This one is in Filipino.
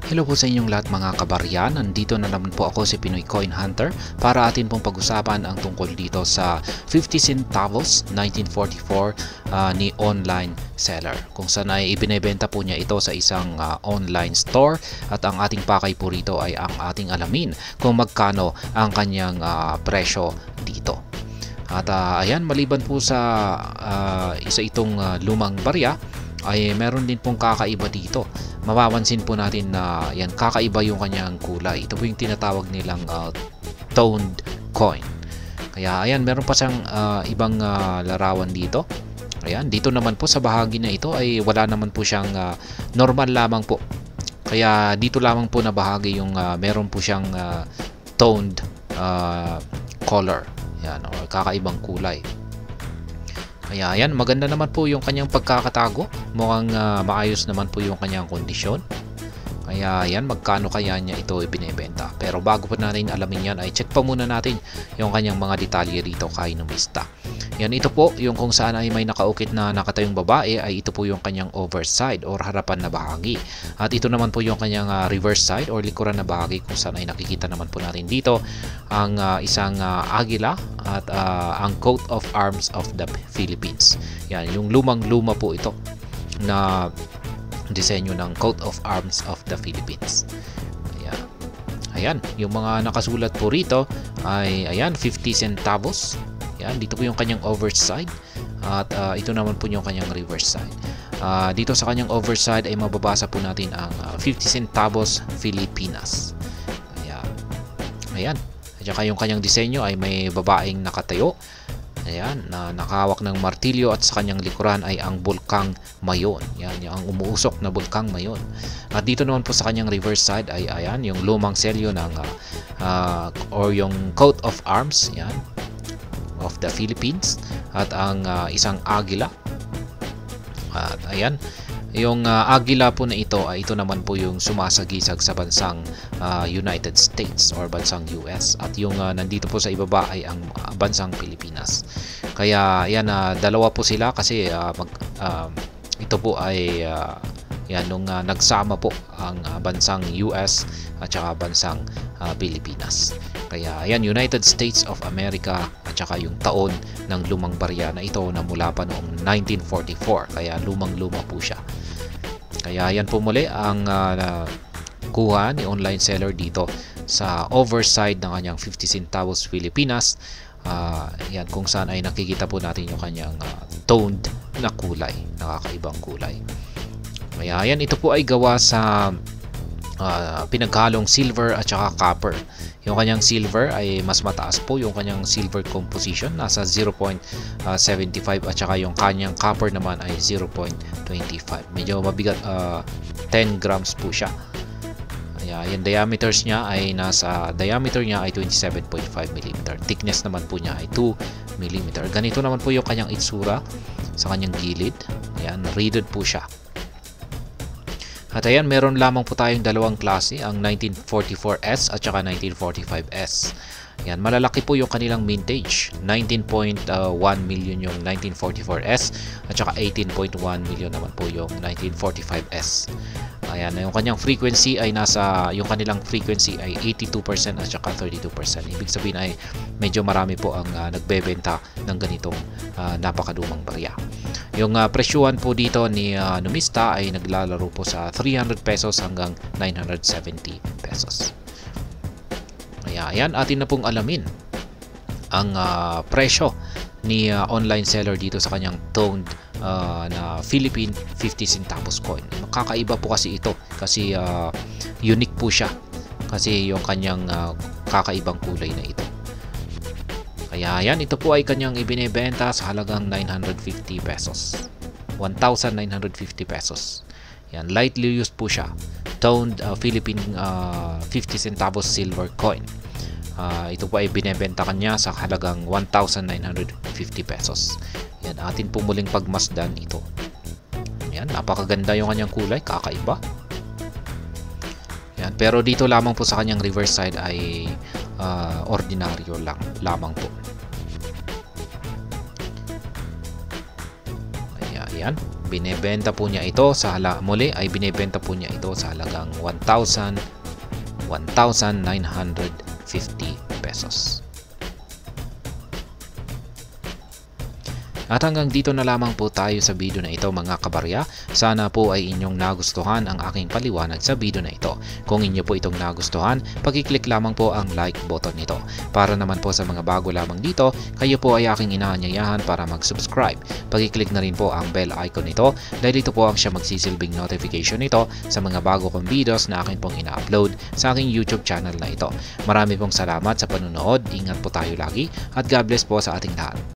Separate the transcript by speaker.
Speaker 1: Hello po sa inyong lahat mga kabaryan. Nandito na naman po ako si Pinoy Coin Hunter para atin pong pag-usapan ang tungkol dito sa 50 centavos 1944 ni online seller. Kung saan ay ibinebenta po niya ito sa isang online store at ang ating pakay po rito ay ang ating alamin kung magkano ang kanyang presyo dito. At ayan, maliban po sa isa itong lumang barya, ay meron din pong kakaiba dito. Mapapansin po natin na yan, kakaiba yung kanyang kulay. Ito po yung tinatawag nilang toned coin. Kaya ayan, meron pa siyang ibang larawan dito. Ayan, dito naman po sa bahagi na ito ay wala naman po siyang normal lamang po. Kaya dito lamang po na bahagi yung meron po siyang toned color. Yan, o kakaibang kulay. Kaya ayan, maganda naman po yung kanyang pagkakatago. Mukhang maayos naman po yung kanyang kondisyon. Kaya ayan, magkano kaya niya ito ibinebenta. Pero bago pa natin alamin yan, ay check pa muna natin yung kanyang mga detalye rito kay Numista. Yan, ito po yung kung saan ay may nakaukit na nakatayong babae, ay ito po yung kanyang overside or harapan na bahagi. At ito naman po yung kanyang reverse side or likuran na bahagi, kung saan ay nakikita naman po natin dito ang isang agila at ang coat of arms of the Philippines. Yan, yung lumang-luma po ito na disenyo ng coat of arms of the Philippines. Ayan, yung mga nakasulat po rito ay ayan, 50 centavos. Yan, dito po yung kanyang overside at ito naman po yung kanyang reverse side. Dito sa kanyang overside ay mababasa po natin ang 50 centavos Filipinas. Ayan. At saka yung kanyang disenyo ay may babaeng nakatayo. Ayan, na nakahawak ng martilyo at sa kanyang likuran ay ang bulkang Mayon. Yan, yung umuusok na bulkang Mayon. At dito naman po sa kanyang reverse side ay ayan, yung lumang selyo ng or yung coat of arms, yan, of the Philippines at ang isang agila. At ayan, yung agila po na ito ay ito naman po yung sumasagisag sa bansang United States or bansang US, at yung nandito po sa ibaba ay ang bansang Pilipinas. Kaya yan, dalawa po sila kasi ito po ay yan, nung nagsama po ang bansang US at saka bansang Pilipinas. Kaya yan, United States of America at saka yung taon ng lumang barya na ito na mula pa noong 1944. Kaya lumang-luma po siya. Kaya yan po muli ang kuha ni online seller dito sa overside ng kanyang 50 centavos Filipinas. Yan, kung saan ay nakikita po natin yung kanyang toned na kulay, nakakaibang kulay. Kaya yan, ito po ay gawa sa pinaghalong silver at saka copper. Yung kanyang silver ay mas mataas po yung kanyang silver composition, nasa 0.75, at saka yung kanyang copper naman ay 0.25. Medyo mabigat, 10 grams po siya. Yung diameters niya ay diameter niya ay 27.5 mm. Thickness naman po niya ay 2 mm. Ganito naman po yung kanyang itsura sa kanyang gilid. Ayan, reeded po siya. At ayan, meron lamang po tayong dalawang klase, ang 1944S at saka 1945S. Yan, malalaki po yung kanilang mintage. 19.1 million yung 1944S at saka 18.1 million naman po yung 1945S. Ayan, yung kanyang frequency ay yung kanilang frequency ay 82% at saka 32%. Ibig sabihin ay medyo marami po ang nagbebenta ng ganitong napakadumang barya. Yung presyuhan po dito ni Numista ay naglalaro po sa 300 pesos hanggang 970 pesos. Kaya ayan, atin na pong alamin ang presyo ni online seller dito sa kanyang toned na Philippine 50 centavos coin. Kakaiba po kasi ito kasi unique po siya kasi yung kanyang kakaibang kulay na ito. Kaya yan, ito po ay kanyang ibinebenta sa halagang 950 pesos. 1,950 pesos. Yan, lightly used po siya. Toned Philippine 50 centavos silver coin. Ito po ay binebenta kanya sa halagang 1,950 pesos. Yan, atin po muling pagmasdan ito. Yan, napakaganda yung kanyang kulay, kakaiba. Yan, pero dito lamang po sa kanyang reverse side ay ordinaryo lamang po. Ayan. binebenta po niya ito sa binebenta po niya ito sa halagang 1,950 pesos. At hanggang dito na lamang po tayo sa video na ito mga kabarya. Sana po ay inyong nagustuhan ang aking paliwanag sa video na ito. Kung inyo po itong nagustuhan, pag-click lamang po ang like button nito. Para naman po sa mga bago lamang dito, kayo po ay aking inaanyayahan para mag-subscribe. Pag-click na rin po ang bell icon nito dahil ito po ang siya magsisilbing notification nito sa mga bago kong videos na akin pong ina-upload sa aking YouTube channel na ito. Marami pong salamat sa panunood, ingat po tayo lagi at God bless po sa ating lahat.